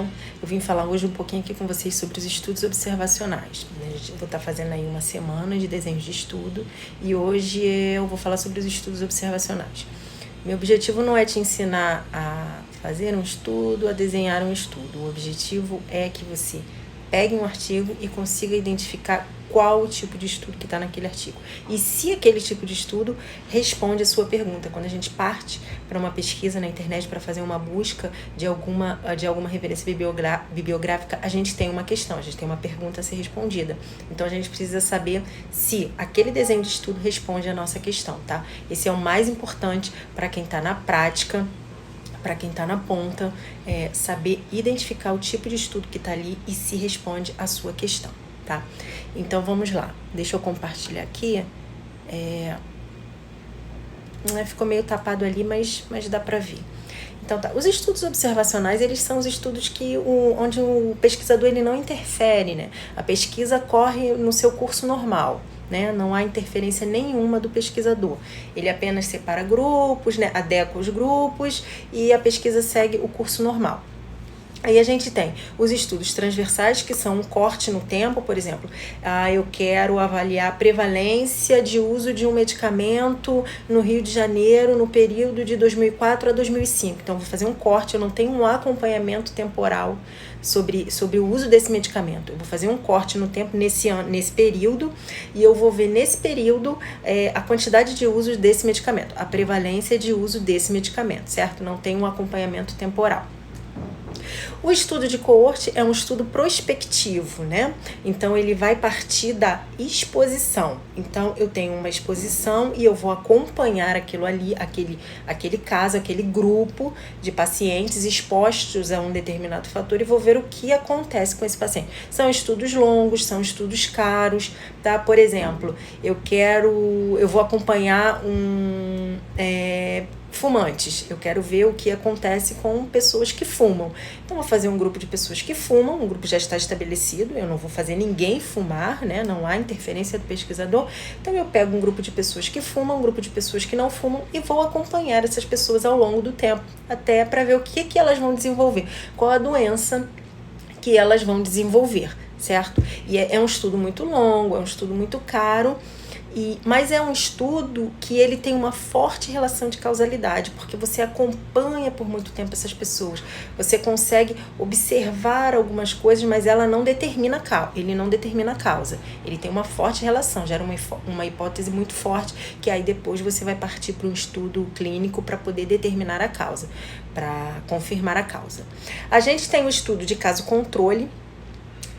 Eu vim falar hoje um pouquinho aqui com vocês sobre os estudos observacionais. Eu vou estar fazendo aí uma semana de desenhos de estudo e hoje eu vou falar sobre os estudos observacionais. Meu objetivo não é te ensinar a fazer um estudo, a desenhar um estudo. O objetivo é que você pegue um artigo e consiga identificar qual o tipo de estudo que está naquele artigo. E se aquele tipo de estudo responde a sua pergunta. Quando a gente parte para uma pesquisa na internet para fazer uma busca de alguma referência bibliográfica, a gente tem uma questão, a gente tem uma pergunta a ser respondida. Então a gente precisa saber se aquele desenho de estudo responde à nossa questão, tá? Esse é o mais importante para quem está na prática, para quem está na ponta, saber identificar o tipo de estudo que está ali e se responde à sua questão, tá? Então vamos lá, deixa eu compartilhar aqui. Ficou meio tapado ali, mas dá para ver. Então tá, os estudos observacionais, eles são os estudos onde o pesquisador ele não interfere, né? A pesquisa corre no seu curso normal, né? Não há interferência nenhuma do pesquisador. Ele apenas separa grupos, né? Adequa os grupos e a pesquisa segue o curso normal. Aí a gente tem os estudos transversais, que são um corte no tempo, por exemplo, eu quero avaliar a prevalência de uso de um medicamento no Rio de Janeiro no período de 2004 a 2005. Então, vou fazer um corte, eu não tenho um acompanhamento temporal sobre o uso desse medicamento. Eu vou fazer um corte no tempo nesse período e eu vou ver nesse período a quantidade de uso desse medicamento, a prevalência de uso desse medicamento, certo? Não tem um acompanhamento temporal. O estudo de coorte é um estudo prospectivo, né? Então, ele vai partir da exposição. Então, eu tenho uma exposição e eu vou acompanhar aquilo ali, aquele caso, aquele grupo de pacientes expostos a um determinado fator e vou ver o que acontece com esse paciente. São estudos longos, são estudos caros, tá? Por exemplo, eu vou acompanhar fumantes. Eu quero ver o que acontece com pessoas que fumam. Então, vou fazer um grupo de pessoas que fumam, um grupo já está estabelecido, eu não vou fazer ninguém fumar, né? Não há interferência do pesquisador. Então, eu pego um grupo de pessoas que fumam, um grupo de pessoas que não fumam e vou acompanhar essas pessoas ao longo do tempo, até para ver o que elas vão desenvolver, qual a doença que elas vão desenvolver, certo? E é um estudo muito longo, é um estudo muito caro, mas é um estudo que ele tem uma forte relação de causalidade, porque você acompanha por muito tempo essas pessoas, você consegue observar algumas coisas, mas ele não determina a causa, ele tem uma forte relação, gera uma hipótese muito forte, que aí depois você vai partir para um estudo clínico para poder determinar a causa, para confirmar a causa. A gente tem o estudo de caso controle,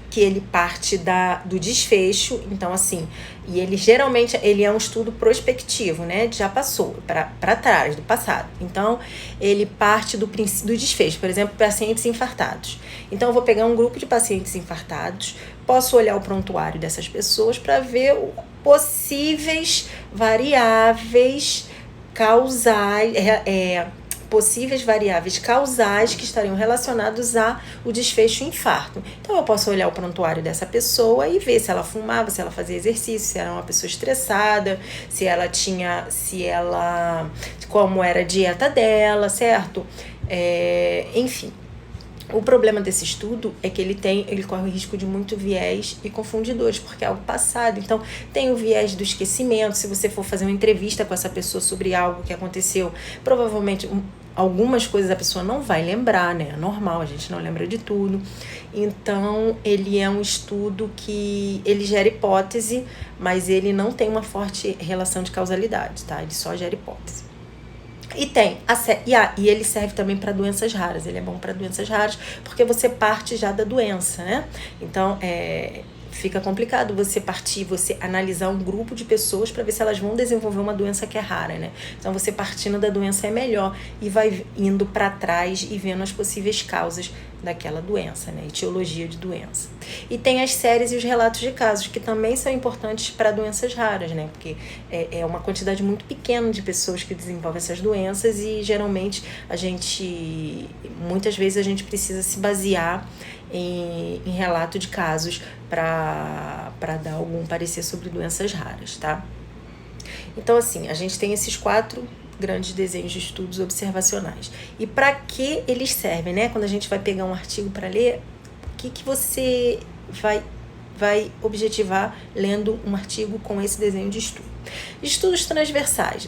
que ele parte do desfecho, então assim, e ele geralmente é um estudo prospectivo, né? Já passou para trás, do passado. Então, ele parte do desfecho, por exemplo, pacientes infartados. Então, eu vou pegar um grupo de pacientes infartados, posso olhar o prontuário dessas pessoas para ver possíveis variáveis causais, possíveis variáveis causais que estariam relacionados ao desfecho infarto. Então, eu posso olhar o prontuário dessa pessoa e ver se ela fumava, se ela fazia exercício, se era uma pessoa estressada, como era a dieta dela, certo? Enfim. O problema desse estudo é que ele corre o risco de muito viés e confundidores, porque é algo passado. Então, tem o viés do esquecimento. Se você for fazer uma entrevista com essa pessoa sobre algo que aconteceu, provavelmente algumas coisas a pessoa não vai lembrar, né? É normal, a gente não lembra de tudo. Então, ele é um estudo que ele gera hipótese, mas ele não tem uma forte relação de causalidade, tá? Ele só gera hipótese. E ele serve também para doenças raras. Ele é bom para doenças raras porque você parte já da doença, né? Então, fica complicado você analisar um grupo de pessoas para ver se elas vão desenvolver uma doença que é rara, né? Então, você partindo da doença é melhor e vai indo para trás e vendo as possíveis causas daquela doença, né? Etiologia de doença. E tem as séries e os relatos de casos, que também são importantes para doenças raras, né? Porque é uma quantidade muito pequena de pessoas que desenvolvem essas doenças e geralmente muitas vezes a gente precisa se basear em relato de casos para dar algum parecer sobre doenças raras, tá? Então, assim, a gente tem esses 4 grandes desenhos de estudos observacionais. E para que eles servem, né? Quando a gente vai pegar um artigo para ler, o que você vai objetivar lendo um artigo com esse desenho de estudo? Estudos transversais,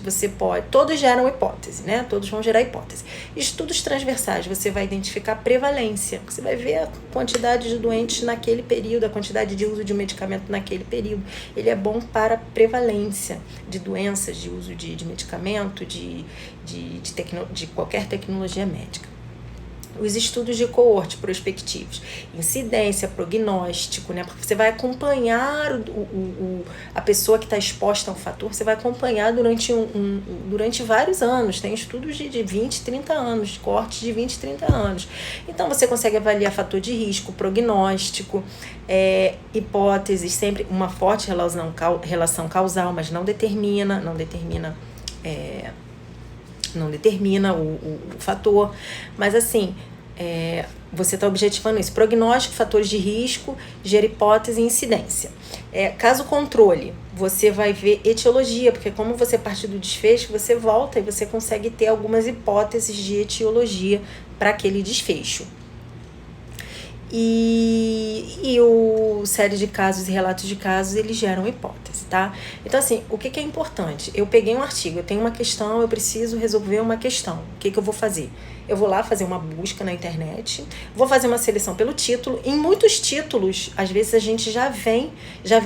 todos geram hipótese, né? Todos vão gerar hipótese. Estudos transversais, você vai identificar prevalência, você vai ver a quantidade de doentes naquele período, a quantidade de uso de medicamento naquele período. Ele é bom para prevalência de doenças, de uso de medicamento, de qualquer tecnologia médica. Os estudos de coorte prospectivos, incidência, prognóstico, né? Porque você vai acompanhar a pessoa que está exposta a um fator, você vai acompanhar durante vários anos. Tem estudos de 20, 30 anos, coortes de 20, 30 anos. Então, você consegue avaliar fator de risco, prognóstico, hipóteses, sempre uma forte relação causal, mas não determina o fator, mas assim, você está objetivando isso. Prognóstico, fatores de risco, gera hipótese e incidência. Caso controle, você vai ver etiologia, porque como você parte do desfecho, você volta e você consegue ter algumas hipóteses de etiologia para aquele desfecho. E o série de casos e relatos de casos, eles geram hipótese, tá? Então, assim, o que é importante? Eu peguei um artigo, eu tenho uma questão, eu preciso resolver uma questão. O que eu vou fazer? Eu vou lá fazer uma busca na internet, vou fazer uma seleção pelo título. Em muitos títulos, às vezes a gente já vem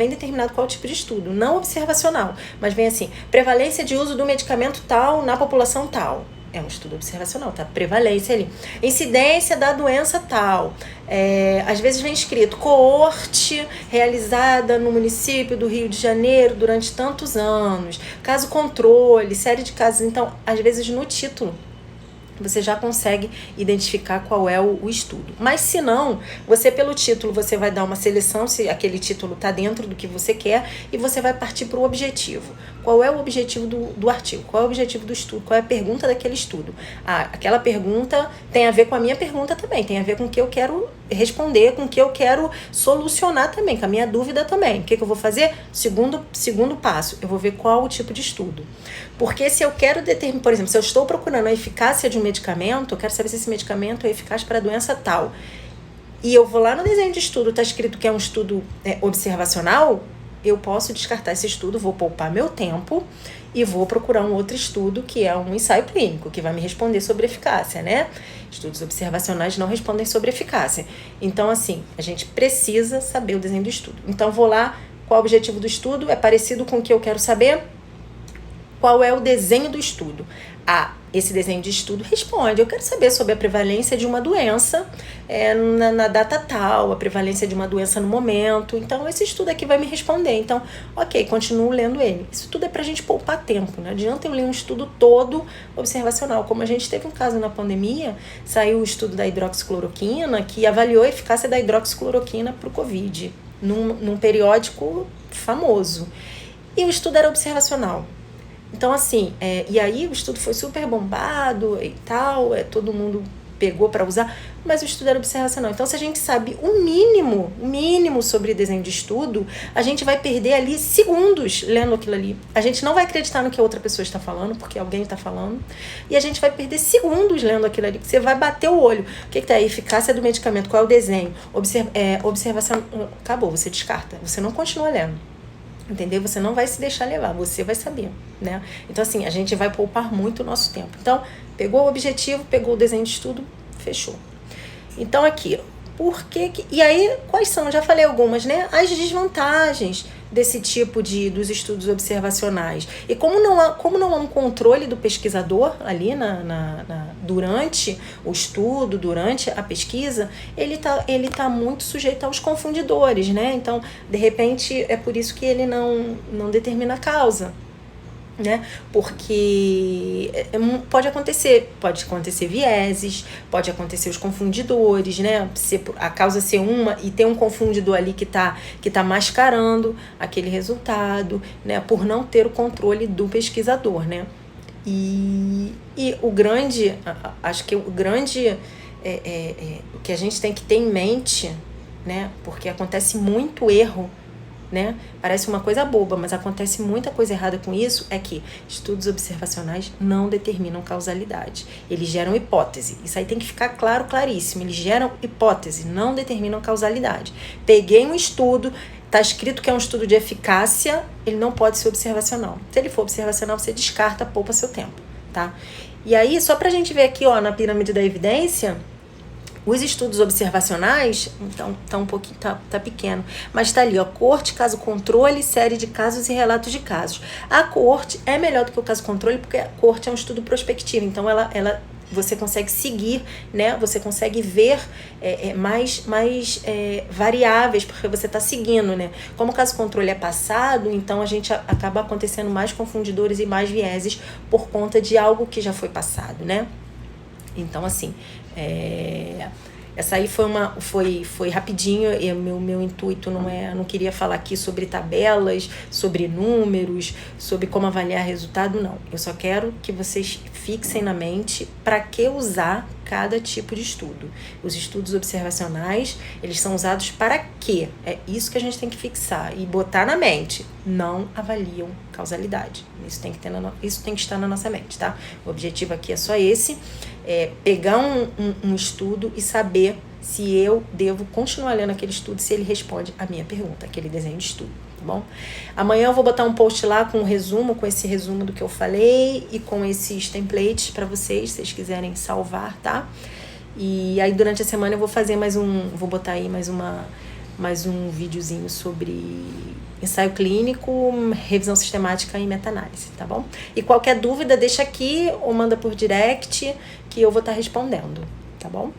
determinado qual tipo de estudo, não observacional, mas vem assim, prevalência de uso do medicamento tal na população tal. É um estudo observacional, tá? Prevalência ali. Incidência da doença tal. Às vezes vem escrito coorte realizada no município do Rio de Janeiro durante tantos anos. Caso controle, série de casos. Então, às vezes no título, você já consegue identificar qual é o estudo. Mas se não, você pelo título, você vai dar uma seleção, se aquele título está dentro do que você quer, e você vai partir para o objetivo. Qual é o objetivo do artigo? Qual é o objetivo do estudo? Qual é a pergunta daquele estudo? Aquela pergunta tem a ver com a minha pergunta também, tem a ver com o que eu quero responder, com o que eu quero solucionar também, com a minha dúvida também. O que eu vou fazer? Segundo passo, eu vou ver qual o tipo de estudo. Porque se eu quero determinar, por exemplo, se eu estou procurando a eficácia de um medicamento, eu quero saber se esse medicamento é eficaz para a doença tal. E eu vou lá no desenho de estudo, está escrito que é um estudo observacional, eu posso descartar esse estudo, vou poupar meu tempo e vou procurar um outro estudo que é um ensaio clínico, que vai me responder sobre eficácia, né? Estudos observacionais não respondem sobre eficácia. Então, assim, a gente precisa saber o desenho do estudo. Então, vou lá, qual o objetivo do estudo? É parecido com o que eu quero saber? Qual é o desenho do estudo? Esse desenho de estudo responde, eu quero saber sobre a prevalência de uma doença na data tal, a prevalência de uma doença no momento. Então, esse estudo aqui vai me responder. Então, ok, continuo lendo ele. Isso tudo é pra gente poupar tempo, não adianta eu ler um estudo todo observacional. Como a gente teve um caso na pandemia, saiu o estudo da hidroxicloroquina, que avaliou a eficácia da hidroxicloroquina para o Covid, num periódico famoso. E o estudo era observacional. Então, assim, e aí o estudo foi super bombado e tal, todo mundo pegou para usar, mas o estudo era observacional. Então, se a gente sabe o mínimo sobre desenho de estudo, a gente vai perder ali segundos lendo aquilo ali. A gente não vai acreditar no que a outra pessoa está falando, porque alguém está falando, e a gente vai perder segundos lendo aquilo ali, porque você vai bater o olho. O que está aí? Eficácia do medicamento, qual é o desenho? Observação, acabou, você descarta, você não continua lendo. Entendeu? Você não vai se deixar levar, você vai saber, né? Então, assim, a gente vai poupar muito o nosso tempo. Então, pegou o objetivo, pegou o desenho de estudo, fechou. Então, aqui, e aí, quais são? Já falei algumas, né? As desvantagens desse tipo dos estudos observacionais. E como não há um controle do pesquisador ali durante o estudo, durante a pesquisa, ele tá muito sujeito aos confundidores, né? Então, de repente, é por isso que ele não determina a causa, né? Porque pode acontecer vieses, pode acontecer os confundidores, né? A causa ser uma e ter um confundidor ali que tá mascarando aquele resultado, né? Por não ter o controle do pesquisador, né? E acho que o grande que a gente tem que ter em mente, né? Porque acontece muito erro né? Parece uma coisa boba, mas acontece muita coisa errada com isso, é que estudos observacionais não determinam causalidade. Eles geram hipótese. Isso aí tem que ficar claro, claríssimo. Eles geram hipótese, não determinam causalidade. Peguei um estudo, está escrito que é um estudo de eficácia, ele não pode ser observacional. Se ele for observacional, você descarta, poupa seu tempo, tá? E aí, só pra gente ver aqui, ó, na pirâmide da evidência, os estudos observacionais, então tá um pouquinho, tá pequeno, mas tá ali, ó, coorte, caso controle, série de casos e relatos de casos. A coorte é melhor do que o caso controle, porque a coorte é um estudo prospectivo, então ela você consegue seguir, né? Você consegue ver mais variáveis, porque você está seguindo, né? Como o caso controle é passado, então a gente acaba acontecendo mais confundidores e mais vieses por conta de algo que já foi passado, né? Então, assim, essa aí foi rapidinho, e meu intuito não queria falar aqui sobre tabelas, sobre números, sobre como avaliar resultado, não. Eu só quero que vocês fixem na mente para que usar cada tipo de estudo. Os estudos observacionais, eles são usados para quê? É isso que a gente tem que fixar e botar na mente. Não avaliam causalidade. Isso tem que estar na nossa mente, tá? O objetivo aqui é só esse. Pegar um estudo e saber se eu devo continuar lendo aquele estudo, se ele responde a minha pergunta, aquele desenho de estudo, tá bom? Amanhã eu vou botar um post lá com esse resumo do que eu falei e com esses templates para vocês, se vocês quiserem salvar, tá? E aí durante a semana eu vou fazer vou botar aí mais um videozinho sobre ensaio clínico, revisão sistemática e meta-análise, tá bom? E qualquer dúvida deixa aqui ou manda por direct que eu vou estar respondendo, tá bom?